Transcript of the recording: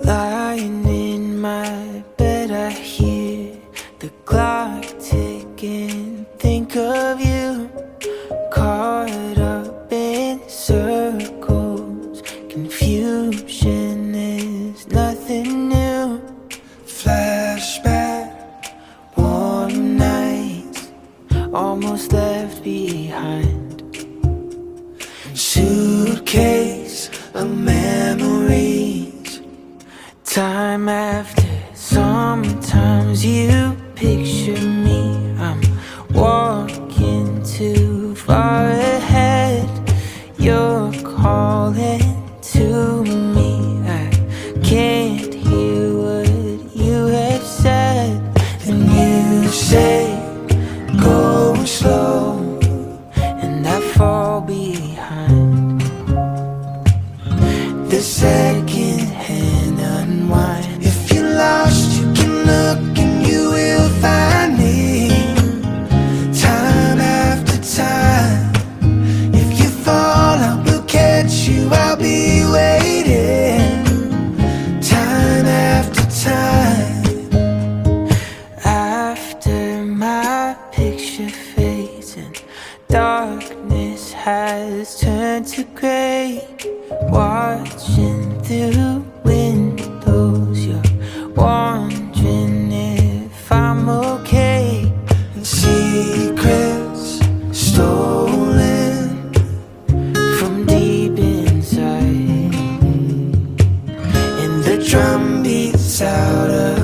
Lying in my bed, I hear the clock ticking. Think of you, caught up in circles. Confusion is nothing new. Flashback, warm nights, almost left behind. Suitcase of memories. Time after, sometimes you picture me. I'm walking too far ahead. You're calling to me. I can't hear what you have said. And you say, go slow, and I fall behind. The second-hand unwind. If you're lost, you can look and you will find me. Time after time. If you fall, I will catch you, I'll be waiting. Time after time. After my picture fades and darkness has turned to gray, watching through windows, you're wondering if I'm okay. And secrets stolen from deep inside, and the drum beats out of